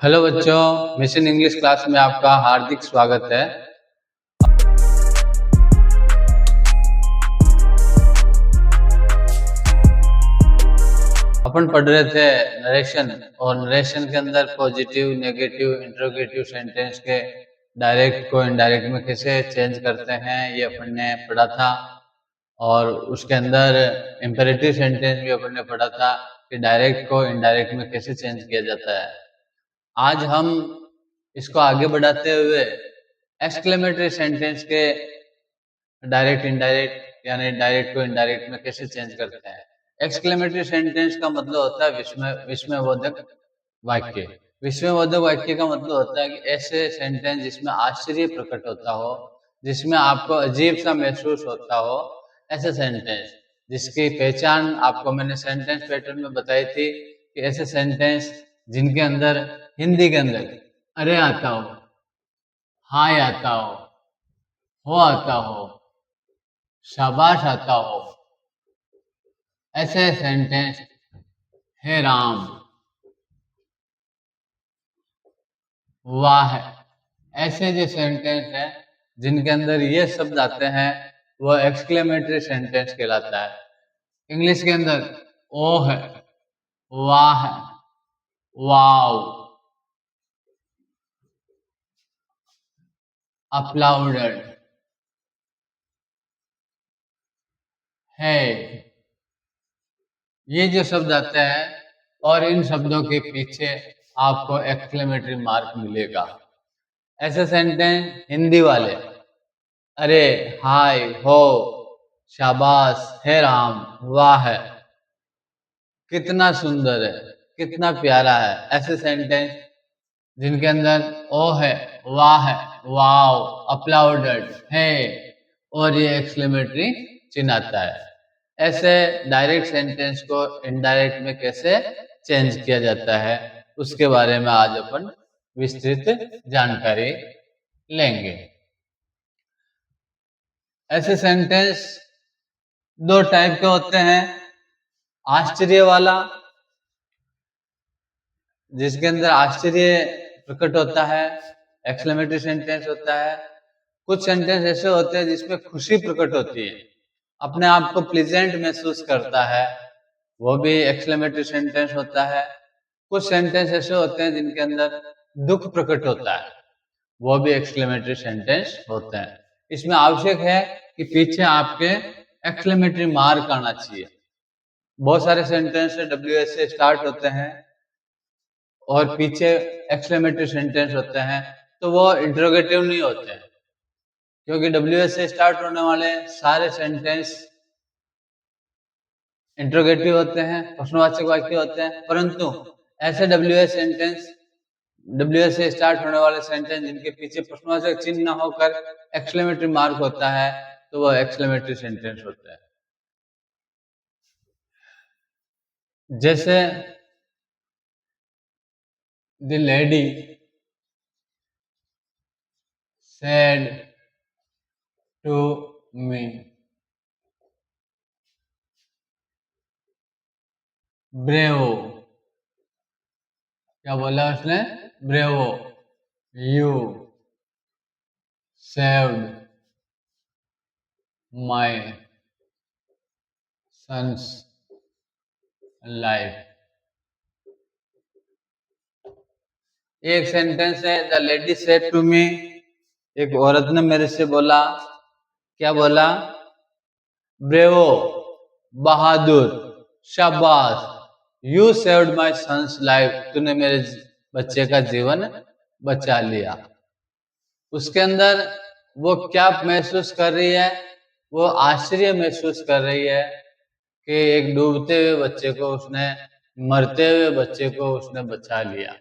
Hello बच्चों, mission English class में आपका हार्दिक स्वागत है। अपन पढ़ रहे थे नरेशन, और नरेशन के अंदर पॉजिटिव, नेगेटिव, इंट्रोगेटिव सेंटेंस के डायरेक्ट को इनडायरेक्ट में कैसे चेंज करते हैं, ये अपन ने पढ़ा था। और उसके अंदर इंपेरेटिव सेंटेंस भी अपन ने पढ़ा था कि डायरेक्ट को इनडायरेक्ट में कैसे चेंज किया जाता है। आज हम इसको आगे बढ़ाते हुए एक्सक्लेमेटरी सेंटेंस के डायरेक्ट इनडायरेक्ट यानी डायरेक्ट को इनडायरेक्ट में कैसे चेंज करते हैं। एक्सक्लेमेटरी सेंटेंस का मतलब होता है विस्मयवर्धक वाक्य। विस्मयवर्धक वाक्य का मतलब होता है कि ऐसे सेंटेंस जिसमें आश्चर्य प्रकट होता हो, जिसमें आपको अजीब सा महसूस होता हो, ऐसे सेंटेंस जिसकी पहचान आपको मैंने सेंटेंस पैटर्न में बताई थी कि ऐसे सेंटेंस जिनके अंदर हिंदी के अंदर अरे आता हो, हाय आता हो आता हो, शाबाश आता हो, ऐसे सेंटेंस हे राम, वाह, ऐसे जो सेंटेंस है जिनके अंदर ये शब्द आते हैं वो एक्सक्लेमेटरी सेंटेंस कहलाता है। इंग्लिश के अंदर ओ है, वाह, वाव, अपलाउडेड है, ये जो शब्द आते हैं और इन शब्दों के पीछे आपको एक्सक्लेमेटरी मार्क मिलेगा। ऐसे सेंटेंस हिंदी वाले अरे, हाय, हो, शाबाश, हे राम, वाह है, कितना सुंदर है, कितना प्यारा है, ऐसे सेंटेंस जिनके अंदर ओ है, वाह है, वाव, अपलाउडेड है और ये एक्सक्लेमेटरी चिन्ह आता है। ऐसे डायरेक्ट सेंटेंस को इनडायरेक्ट में कैसे चेंज किया जाता है उसके बारे में आज अपन विस्तृत जानकारी लेंगे। ऐसे सेंटेंस दो टाइप के होते हैं। आश्चर्य वाला, जिसके अंदर आश्चर्य प्रकट होता है, एक्सक्लेमेटरी सेंटेंस होता है। कुछ सेंटेंस ऐसे होते हैं जिसमें खुशी प्रकट होती है, अपने आप को प्लीजेंट महसूस करता है, वो भी एक्सक्लेमेटरी सेंटेंस होता है। कुछ सेंटेंस ऐसे होते हैं जिनके अंदर दुख प्रकट होता है, वो भी एक्सक्लेमेटरी सेंटेंस होते हैं। इसमें आवश्यक है कि पीछे आपके एक्सक्लेमेटरी मार्क आना चाहिए। बहुत सारे सेंटेंस WH से स्टार्ट होते हैं और पीछे एक्सक्लेमेटरी सेंटेंस होते हैं, तो वो इंट्रोगेटिव नहीं होते हैं, क्योंकि WH से स्टार्ट होने वाले सारे सेंटेंस इंट्रोगेटिव होते हैं, प्रश्नवाचक वाक्य होते हैं। परंतु ऐसे WH से स्टार्ट होने वाले सेंटेंस जिनके पीछे प्रश्नवाचक चिन्ह न होकर एक्सक्लेमेटरी मार्क होता है, तो वो एक्सक्लेमेटरी सेंटेंस होता है। जैसे the lady said to me, bravo, क्या बोला उसने? Bravo, you saved my son's life. एक सेंटेंस है the lady said to me, एक औरत ने मेरे से बोला, क्या बोला? ब्रेवो, बहादुर, शाबाश, you saved my son's life, तूने मेरे बच्चे का जीवन बचा लिया। उसके अंदर वो क्या महसूस कर रही है? वो आश्चर्य महसूस कर रही है कि एक डूबते हुए बच्चे को उसने, मरते हुए बच्चे को उसने बचा लिया,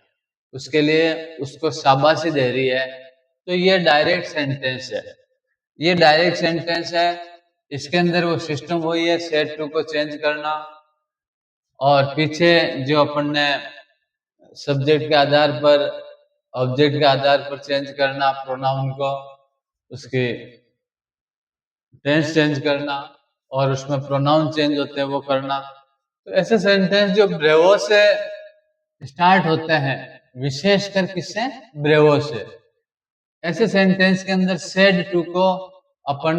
उसके लिए उसको शाबाशी दे रही है। तो ये डायरेक्ट सेंटेंस है, ये डायरेक्ट सेंटेंस है। इसके अंदर वो सिस्टम वही है, सेड टू को चेंज करना, और पीछे जो अपन ने सब्जेक्ट के आधार पर, ऑब्जेक्ट के आधार पर चेंज करना, प्रोनाउन को, उसकी टेंस चेंज करना, और उसमें प्रोनाउन चेंज होते हैं वो करना। तो ऐसे सेंटेंस जो ब्रेवो से स्टार्ट होते हैं विशेषकर किससे? ब्रेवो से। ऐसे सेंटेंस के अंदर सेड टू को अपन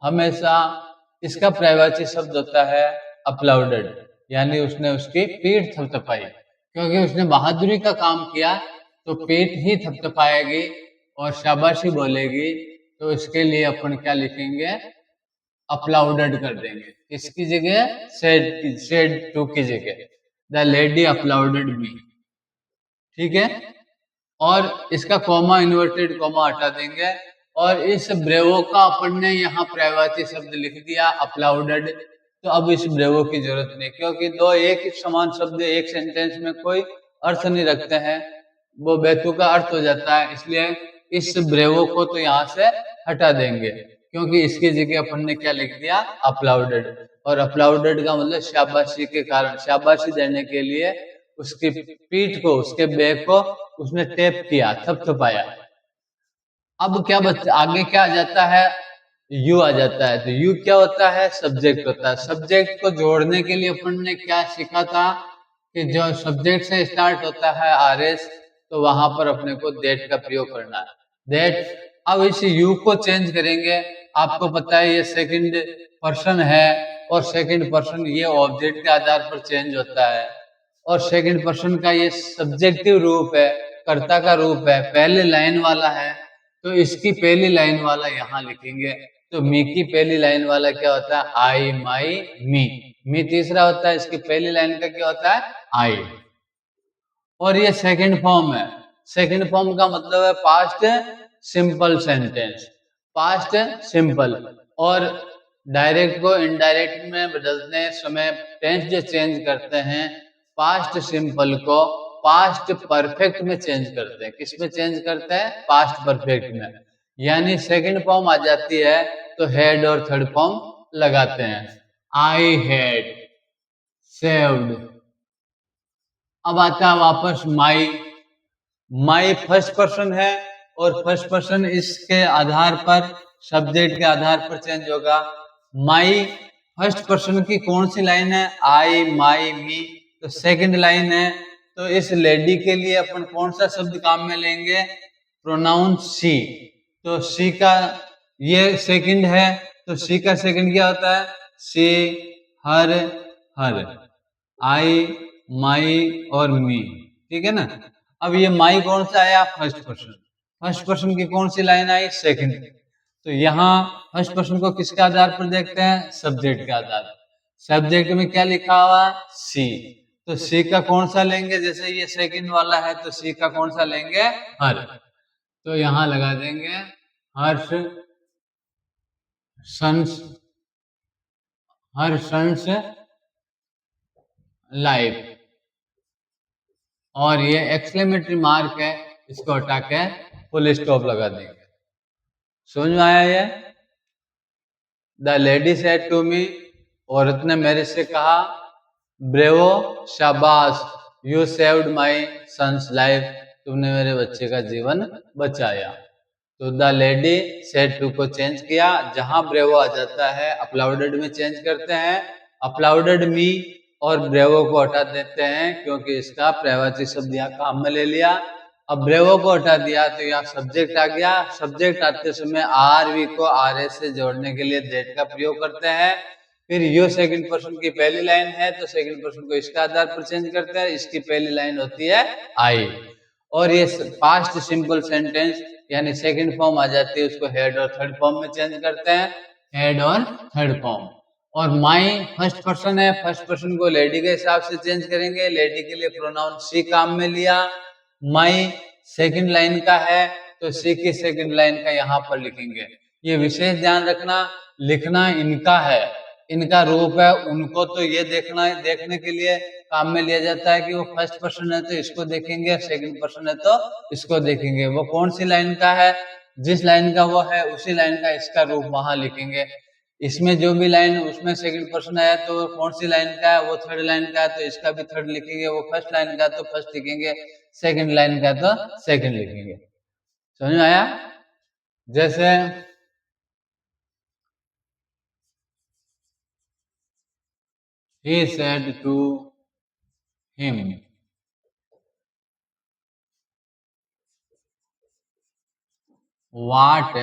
हमेशा, इसका पर्यायवाची शब्द होता है अपलाउडेड, यानी उसने उसकी पीठ थपथपाई, क्योंकि उसने बहादुरी का काम किया तो पीठ ही थपथपाएगी और शाबाशी बोलेगी, तो इसके लिए अपन क्या लिखेंगे? अपलाउडेड कर देंगे। इसकी जगह सेड टू की जगह द लेडी अपलाउडेड मी, ठीक है। और इसका कॉमा, इन्वर्टेड कॉमा हटा देंगे और इस ब्रेवो का अपन ने यहाँ पर्यायवाची शब्द लिख दिया अपलाउडेड। तो अब इस ब्रेवो की जरूरत नहीं, क्योंकि दो एक ही समान शब्द एक सेंटेंस में कोई अर्थ नहीं रखते हैं, वो बेतुका अर्थ हो जाता है। इसलिए इस ब्रेवो को तो यहाँ से हटा देंगे, क्योंकि इसकी जगह अपन ने क्या लिख दिया? अपलाउडेड। और अपलाउडेड का मतलब शाबाशी के कारण, शाबाशी देने के लिए उसकी पीठ को, उसके बैक को उसने टेप किया, थपथपाया। अब क्या आगे क्या आ जाता है? यू आ जाता है। तो यू क्या होता है? सब्जेक्ट होता है। सब्जेक्ट को जोड़ने के लिए अपन ने क्या सीखा था कि जो सब्जेक्ट से स्टार्ट होता है आरएस, तो वहां पर अपने को दैट का प्रयोग करना है, दैट। अब इस यू को चेंज करेंगे। आपको पता है ये सेकंड पर्सन है, और सेकंड पर्सन ये ऑब्जेक्ट के आधार पर चेंज होता है, और सेकंड पर्सन का ये सब्जेक्टिव रूप है, कर्ता का रूप है, पहले लाइन वाला है। तो इसकी पहली लाइन वाला यहाँ लिखेंगे। तो मी की पहली लाइन वाला क्या होता है? आई, माई, मी। मी तीसरा होता है, इसकी पहली लाइन का क्या होता है? आई। और ये सेकंड फॉर्म है। सेकंड फॉर्म का मतलब है past simple sentence, past simple. और डायरेक्ट को इनडायरेक्ट में बदलने समय टेंस जो चेंज करते हैं, पास्ट सिंपल को पास्ट परफेक्ट में चेंज करते हैं। किस में चेंज करते हैं? पास्ट परफेक्ट में। यानी सेकंड फॉर्म आ जाती है तो हेड और थर्ड फॉर्म लगाते हैं। I had saved. अब आता है वापस माई। माई फर्स्ट पर्सन है, और फर्स्ट पर्सन इसके आधार पर, सब्जेक्ट के आधार पर चेंज होगा। माई फर्स्ट पर्सन की कौन सी लाइन है? आई, माई, मी। तो सेकंड लाइन है। तो इस लेडी के लिए अपन कौन सा शब्द काम में लेंगे? प्रोनाउन सी। तो सी का ये सेकंड है, तो सी का सेकंड क्या होता है? सी, हर, हर, आई, माई और मी, ठीक है ना। अब ये माई कौन सा आया? First person. फर्स्ट पर्सन की कौन सी लाइन आई? सेकंड। तो यहाँ फर्स्ट पर्सन को किसके आधार पर देखते हैं? सब्जेक्ट के आधार पर। सब्जेक्ट में क्या लिखा हुआ? सी। तो सी का कौन सा लेंगे? जैसे ये सेकंड वाला है, तो सी का कौन सा लेंगे? हर। तो यहाँ लगा देंगे हर्ष सन्स, हर सन्स लाइफ। और ये एक्सक्लेमेटरी मार्क है, इसको हटा के फुल स्टॉप लगा देंगे। समझ में आया ये? The lady said to me, औरत ने मेरे से कहा, ब्रेवो, शाबाश, you saved my son's life, तुमने मेरे बच्चे का जीवन बचाया। तो द लेडी सेड टू को चेंज किया, जहां ब्रेवो आ जाता है अपलाउडेड में चेंज करते हैं, अपलाउडेड मी और ब्रेवो को हटा देते हैं, क्योंकि इसका पर्यायवाची शब्द यहाँ काम में ले लिया। अब ब्रेवो को हटा दिया तो यहाँ सब्जेक्ट आ गया। सब्जेक्ट आते समय आर वी को आर एस से जोड़ने के लिए दैट का प्रयोग करते हैं। फिर यू सेकंड पर्सन की पहली लाइन है, तो सेकंड पर्सन को इसके आधार पर चेंज करते हैं। इसकी पहली लाइन होती है आई। और ये पास्ट सिंपल सेंटेंस यानी सेकंड फॉर्म आ जाती है, उसको हेड और थर्ड फॉर्म में चेंज करते हैं, हेड और थर्ड फॉर्म। और माई फर्स्ट पर्सन है, फर्स्ट पर्सन को लेडी के हिसाब से चेंज करेंगे, लेडी के लिए प्रोनाउन सी काम में लिया। माई सेकंड लाइन का है, तो सी की सेकंड लाइन का यहाँ पर लिखेंगे। ये विशेष ध्यान रखना, लिखना इनका है, इनका रूप है, उनको तो ये देखना, देखने के लिए काम में लिया जाता है कि वो फर्स्ट पर्सन है तो इसको देखेंगे, सेकंड पर्सन है तो इसको देखेंगे। वो कौन सी लाइन का है? जिस लाइन का वो है उसी लाइन का इसका रूप वहां लिखेंगे। इसमें जो भी लाइन उसमें सेकंड पर्सन आया तो कौन सी लाइन का है? वो थर्ड लाइन का है तो इसका भी थर्ड लिखेंगे। वो फर्स्ट लाइन का है तो फर्स्ट लिखेंगे, सेकंड लाइन का है तो सेकंड लिखेंगे। समझ में आया? जैसे he said to him, what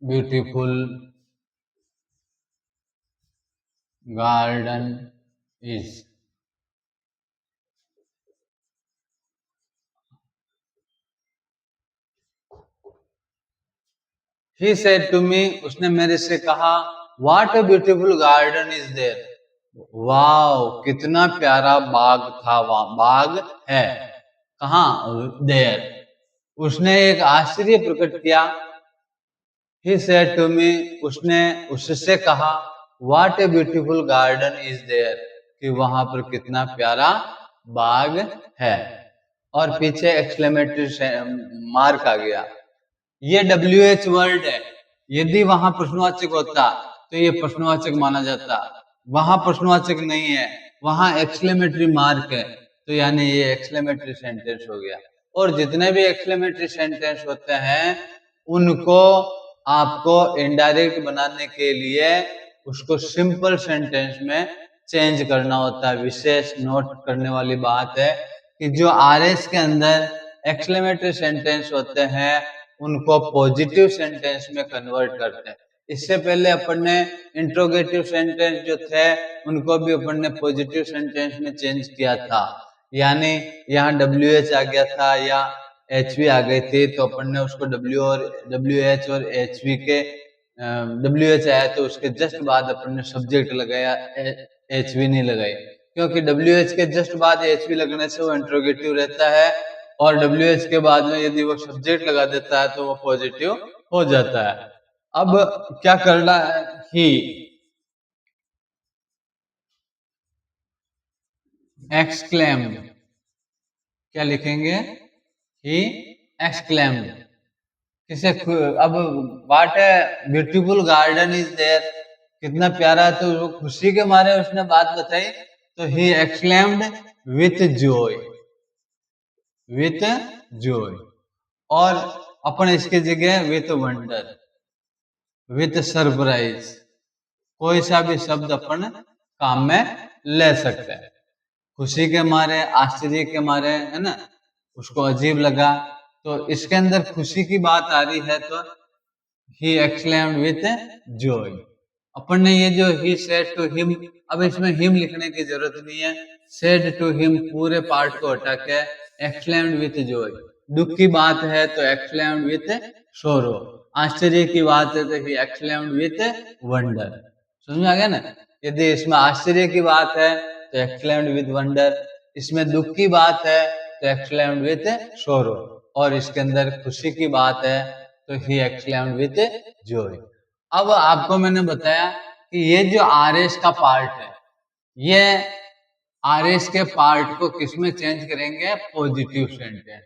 beautiful garden is. He said to me, उसने मेरे से कहा, What a beautiful garden is there. Wow, कितना प्यारा बाग था, वहां बाग है, कहाँ, देयर। उसने एक आश्चर्य प्रकट किया। He said to me, उसने उससे कहा, What a beautiful garden is there, कि वहां पर कितना प्यारा बाग है। और पीछे एक्सक्लेमेटरी मार्क आ गया। ये WH वर्ड है, यदि वहां प्रश्नवाचक होता तो ये प्रश्नवाचक माना जाता, वहां प्रश्नवाचक नहीं है, वहां एक्सक्लेमेटरी मार्क है, तो यानी ये एक्सक्लेमेटरी सेंटेंस हो गया। और जितने भी एक्सक्लेमेटरी सेंटेंस होते हैं उनको आपको इनडायरेक्ट बनाने के लिए उसको सिंपल सेंटेंस में चेंज करना होता है। विशेष नोट करने वाली बात है कि जो RS के अंदर एक्सक्लेमेटरी सेंटेंस होते हैं उनको पॉजिटिव सेंटेंस में कन्वर्ट करते हैं। इससे पहले अपन ने इंट्रोगेटिव सेंटेंस जो थे उनको भी अपन ने पॉजिटिव सेंटेंस में चेंज किया था, यानी यहाँ WH आ गया था या HV आ गई थी, तो अपन ने उसको WH और HV के WH आया तो उसके जस्ट बाद अपन ने सब्जेक्ट लगाया, HV नहीं लगाई, क्योंकि WH के जस्ट बाद HV लगने से वो इंट्रोगेटिव रहता है और WH के बाद में यदि वो सब्जेक्ट लगा देता है तो वो पॉजिटिव हो जाता है। अब क्या करना है, ही exclaimed, क्या लिखेंगे, ही exclaimed, किसे, अब व्हाट है ब्यूटीफुल गार्डन इज देयर, कितना प्यारा, तो खुशी के मारे उसने बात बताई, तो ही exclaimed with joy, with joy। और अपन इसके जगह विथ वंडर, विथ सरप्राइज, कोई सा भी शब्द अपन काम में ले सकते हैं। खुशी के मारे, आश्चर्य के मारे, है ना, उसको अजीब लगा, तो इसके अंदर खुशी की बात आ रही है तो ही exclaimed with joy। अपन ने ये जो he said to him, अब इसमें him लिखने की जरूरत नहीं है, said to him पूरे पार्ट को हटा के exclaimed with joy। दुख की बात है तो exclaimed with sorrow, आश्चर्य की बात है तो he exclaimed with wonder। समझ में आ गया ना, यदि इसमें आश्चर्य की बात है तो exclaimed with wonder, इसमें दुख की बात है तो exclaimed with sorrow, और इसके अंदर खुशी की बात है तो he exclaimed with joy। अब आपको मैंने बताया कि ये जो RS का पार्ट है, ये RS के पार्ट को किसमें चेंज करेंगे, पॉजिटिव सेंटेंस,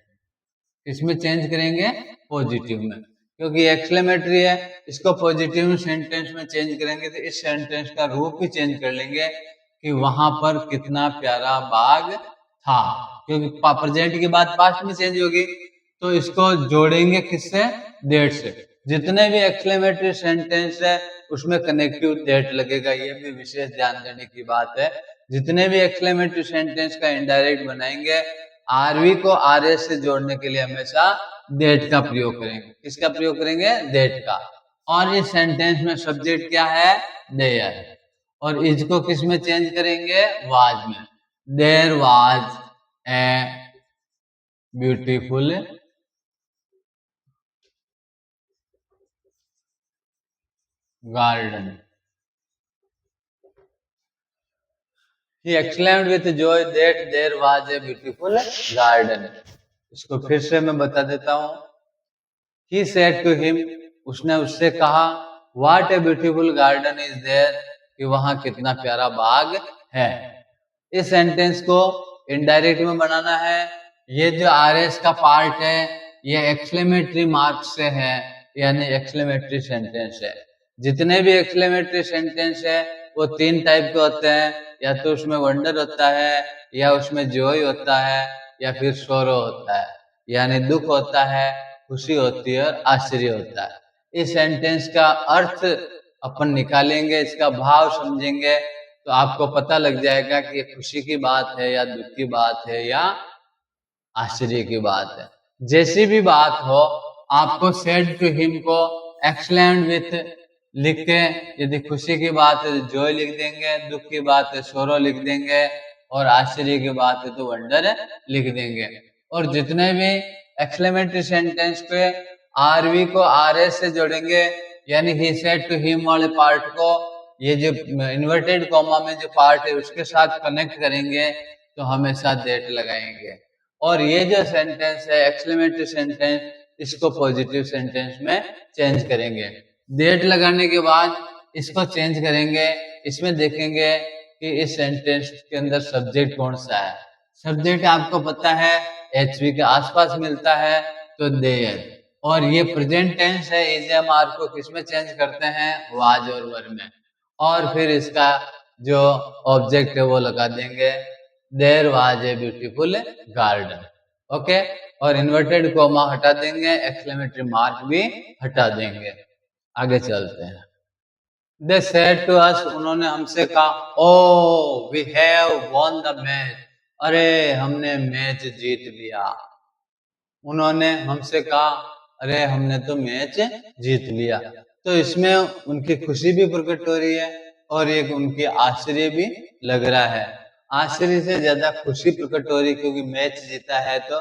किसमें चेंज करेंगे, पॉजिटिव में, क्योंकि एक्सक्लेमेटरी है, इसको पॉजिटिव सेंटेंस में चेंज करेंगे तो इस सेंटेंस का रूप भी चेंज कर लेंगे कि वहां पर कितना प्यारा बाग था, क्योंकि प्रेजेंट की बात पास्ट में चेंज होगी, तो इसको जोड़ेंगे किससे, डेट से। जितने भी एक्सक्लेमेटरी सेंटेंस है उसमें कनेक्टिव डेट लगेगा, ये भी विशेष ध्यान देने की बात है। जितने भी एक्सक्लेमेटरी सेंटेंस का इनडायरेक्ट बनाएंगे, RV को RS से जोड़ने के लिए हमेशा डेट का प्रयोग करेंगे। किसका प्रयोग करेंगे, डेट का। और इस सेंटेंस में सब्जेक्ट क्या है, देयर, और इसको किस में चेंज करेंगे, वाज में। There was a beautiful garden, he exclaimed with joy that there was a beautiful garden। इसको फिर से मैं बता देता हूँ। He said to him, उसने उससे कहा, what a beautiful garden is there, कि वहां कितना प्यारा बाग है। इस सेंटेंस को इनडायरेक्ट में बनाना है। ये जो RS का पार्ट है ये एक्सक्लेमेटरी मार्क से है, यानी एक्सक्लेमेटरी सेंटेंस है। जितने भी एक्सक्लेमेटरी सेंटेंस है वो तीन टाइप के होते हैं, या तो उसमें वंडर होता है, या उसमें जॉय होता है, या फिर सोरो होता है, यानी दुख होता है, खुशी होती है और आश्चर्य होता है। इस सेंटेंस का अर्थ अपन निकालेंगे, इसका भाव समझेंगे तो आपको पता लग जाएगा कि खुशी की बात है या दुख की बात है या आश्चर्य की बात है। जैसी भी बात हो, आपको सेड टू हिम को एक्सलेम्ड विथ लिख के, यदि खुशी की बात है तो जॉय लिख देंगे, दुख की बात है सोरो लिख देंगे, और आश्चर्य की बात है तो वंडर लिख देंगे। और जितने भी एक्सक्लेमेटरी सेंटेंस पे आरवी को आरएस से जोड़ेंगे, यानी ही सेड टू हिम वाले पार्ट को ये जो इन्वर्टेड कॉमा में जो पार्ट है उसके साथ कनेक्ट करेंगे, तो हमेशा दैट लगाएंगे। और ये जो सेंटेंस है एक्सक्लेमेटरी सेंटेंस, इसको पॉजिटिव सेंटेंस में चेंज करेंगे। दैट लगाने के बाद इसको चेंज करेंगे। इसमें देखेंगे कि इस सेंटेंस के अंदर सब्जेक्ट कौन सा है। सब्जेक्ट आपको पता है एचवी के आसपास मिलता है, तो देयर। और ये प्रेजेंट टेंस है, इजेएमआर को किसमें चेंज करते हैं, वाज और वर में। और फिर इसका जो ऑब्जेक्ट है वो लगा देंगे, there was a beautiful garden. Okay, और इन्वर्टेड कोमा हटा देंगे, एक्सक्लेमेटरी मार्क भी हटा देंगे। आगे चलते हैं। दे सेड टू अस, उन्होंने हमसे कहा, oh we have won the match, अरे हमने मैच जीत लिया। उन्होंने हमसे कहा, अरे हमने तो मैच जीत लिया। तो इसमें उनकी खुशी भी प्रकट हो रही है और एक उनकी आश्चर्य भी लग रहा है। आश्चर्य से ज्यादा खुशी प्रकट हो रही, क्योंकि मैच जीता है। तो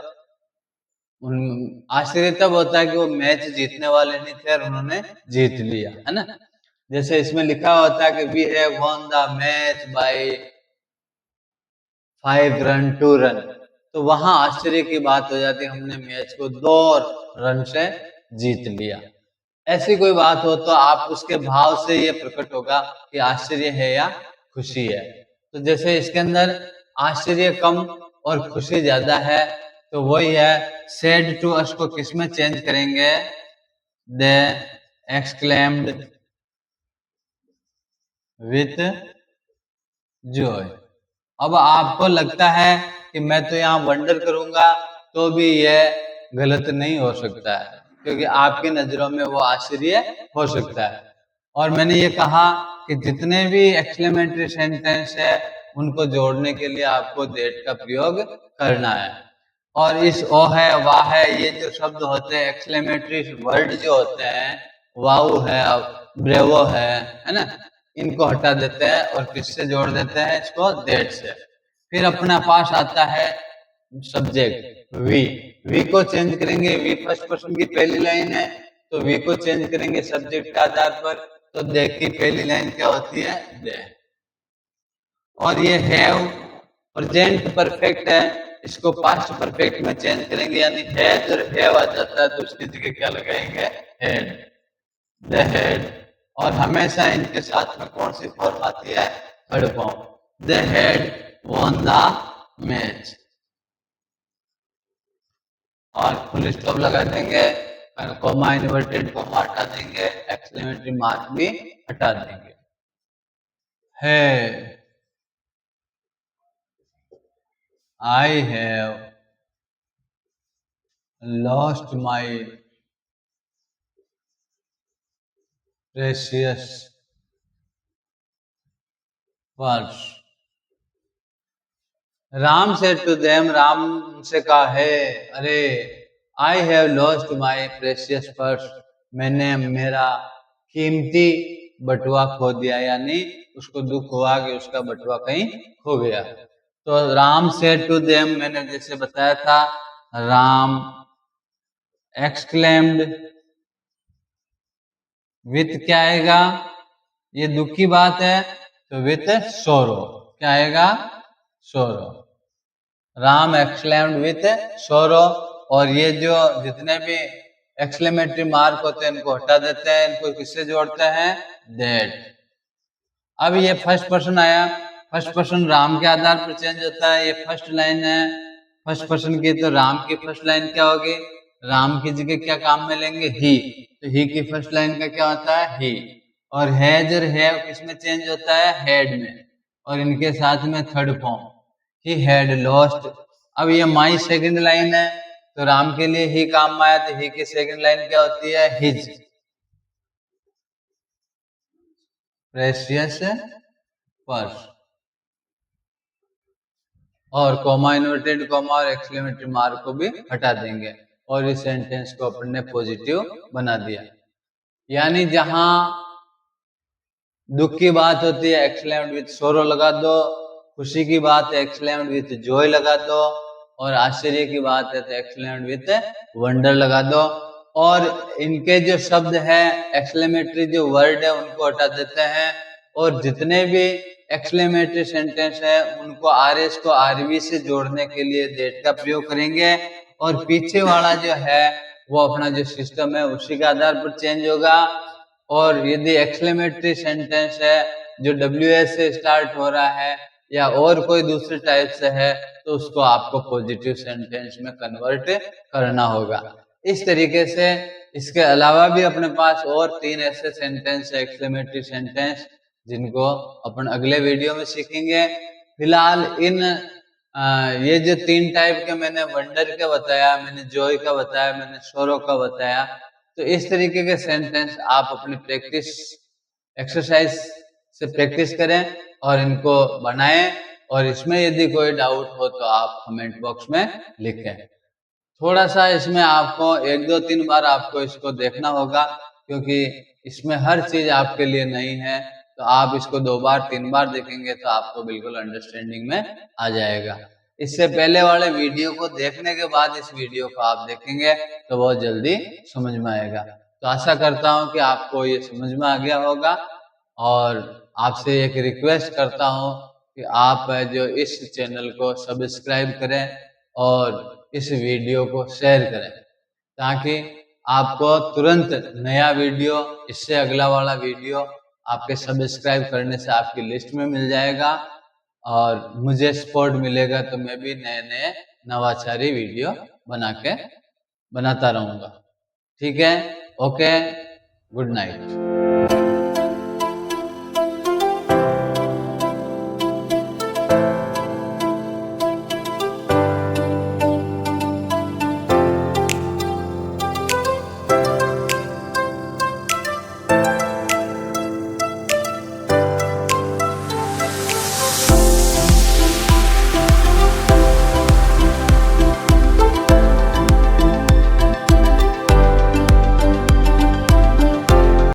आश्चर्य तब होता है कि वो मैच जीतने वाले नहीं थे और उन्होंने जीत लिया, है ना। जैसे इसमें लिखा होता है कि we have won the match by 5 run 2 run, तो वहां आश्चर्य की बात हो जाती है, हमने मैच को 2 रन से जीत लिया। ऐसी कोई बात हो तो आप उसके भाव से ये प्रकट होगा कि आश्चर्य है या खुशी है। तो जैसे इसके अंदर आश्चर्य कम और खुशी ज्यादा है, तो वही है, सेड टू अस को किसमें चेंज करेंगे, दे एक्सक्लेम्ड विथ जॉय। अब आपको लगता है कि मैं तो यहाँ वंडर करूंगा तो भी यह गलत नहीं हो सकता है, क्योंकि आपकी नजरों में वो आश्चर्य हो सकता है। और मैंने ये कहा कि जितने भी एक्सक्लेमेटरी सेंटेंस है उनको जोड़ने के लिए आपको दैट का प्रयोग करना है। और इस ओ है, वाह है, ये जो शब्द होते हैं एक्सक्लेमेटरी वर्ड जो होते हैं, वाउ है, ब्रेवो है ना, इनको हटा देते हैं और किससे जोड़ देते हैं, इसको दैट से। फिर अपना पास आता है सब्जेक्ट वी। वी को चेंज करेंगे, वी फर्स्ट पर्सन की पहली लाइन है, तो वी को चेंज करेंगे सब्जेक्ट के आधार पर। तो देख की पहली लाइन क्या होती है, दे। और ये हैव प्रेजेंट परफेक्ट है, इसको पास्ट परफेक्ट में चेंज करेंगे, यानी हैज और हैव आ जाता है तो उसकी जगह क्या लगाएंगे, हैड, द हैड। और हमेशा इनके साथ में कौन सी फॉर्म आती है, third form, the had von the match. और फुल स्टॉप लगा देंगे, कोमा इन्वर्टेड कोमा हटा देंगे, एक्सक्लेमेटरी मार्क भी हटा देंगे। है I have lost my precious purse. Ram से टू देम, राम से कहा है, अरे I have lost my precious purse, मैंने मेरा कीमती बटुआ खो दिया, यानी उसको दुख हुआ कि उसका बटुआ कहीं खो गया। तो राम से टू देम, मैंने जैसे बताया था, राम एक्सक्लेम्ड विथ क्या आएगा, ये दुख की बात है तो विथ सोरो क्या आएगा, सोरो। राम एक्सक्लेम्ड विथ सोरो। और ये जो जितने भी एक्सक्लेमेटरी मार्क होते हैं इनको हटा देते हैं, इनको किससे जोड़ते हैं, दैट। अब ये फर्स्ट पर्सन आया, फर्स्ट पर्सन राम के आधार पर चेंज होता है। ये फर्स्ट लाइन है फर्स्ट पर्सन की, तो राम की फर्स्ट लाइन क्या होगी, राम की जगह क्या काम में लेंगे, ही। तो ही की फर्स्ट लाइन का क्या होता है, ही। और हैज और हैव किसमें चेंज होता है, हेड में। और इनके साथ में third form, he had lost. अब ये माई सेकंड लाइन है, तो राम के लिए ही काम में आया, तो ही की सेकंड लाइन क्या होती है, हिज प्रेशियस पर्स। और कॉमा, इन्वर्टेड कॉमा और एक्सक्लेमेटरी मार्क को भी हटा देंगे और इस सेंटेंस को अपन ने पॉजिटिव बना दिया। यानी जहां दुख की बात होती है एक्सक्लेम्ड विथ सोरो लगा दो, खुशी की बात है एक्सक्लेम्ड विथ जॉय लगा दो, और आश्चर्य की बात है तो एक्सक्लेम्ड विथ वंडर लगा दो। और इनके जो शब्द है एक्सक्लेमेटरी जो वर्ड है उनको हटा देते हैं, और जितने भी एक्सक्लेमेटरी सेंटेंस है उनको आरएस को आरवी से जोड़ने के लिए दैट का प्रयोग करेंगे, और पीछे वाला जो है वो अपना जो सिस्टम है उसी के आधार पर चेंज होगा। और यदि एक्सक्लेमेटरी सेंटेंस है जो WS से स्टार्ट हो रहा है या और कोई दूसरे टाइप से है तो उसको आपको पॉजिटिव सेंटेंस में कन्वर्ट करना होगा। इस तरीके से इसके अलावा भी अपने पास और 3 ऐसे सेंटेंस है एक्सक्लेमेटरी सेंटेंस जिनको अपन अगले वीडियो में सीखेंगे। फिलहाल इन ये जो 3 टाइप के मैंने वंडर का बताया, मैंने जॉय का बताया, मैंने सोरो का बताया, तो इस तरीके के सेंटेंस आप अपनी प्रैक्टिस एक्सरसाइज से प्रैक्टिस करें और इनको बनाएं, और इसमें यदि कोई डाउट हो तो आप कमेंट बॉक्स में लिखें। थोड़ा सा इसमें आपको 1, 2, 3 बार आपको इसको देखना होगा क्योंकि इसमें हर चीज आपके लिए नई है, तो आप इसको 2 बार 3 बार देखेंगे तो आपको बिल्कुल अंडरस्टैंडिंग में आ जाएगा। इससे पहले वाले वीडियो को देखने के बाद इस वीडियो को आप देखेंगे तो बहुत जल्दी समझ में आएगा। तो आशा करता हूँ कि आपको ये समझ में आ गया होगा, और आपसे एक रिक्वेस्ट करता हूँ कि आप जो इस चैनल को सब्सक्राइब करें और इस वीडियो को शेयर करें, ताकि आपको तुरंत नया वीडियो, इससे अगला वाला वीडियो आपके सब्सक्राइब करने से आपकी लिस्ट में मिल जाएगा और मुझे सपोर्ट मिलेगा, तो मैं भी नए नए नवाचारी वीडियो बनाता रहूँगा। ठीक है, ओके, गुड नाइट।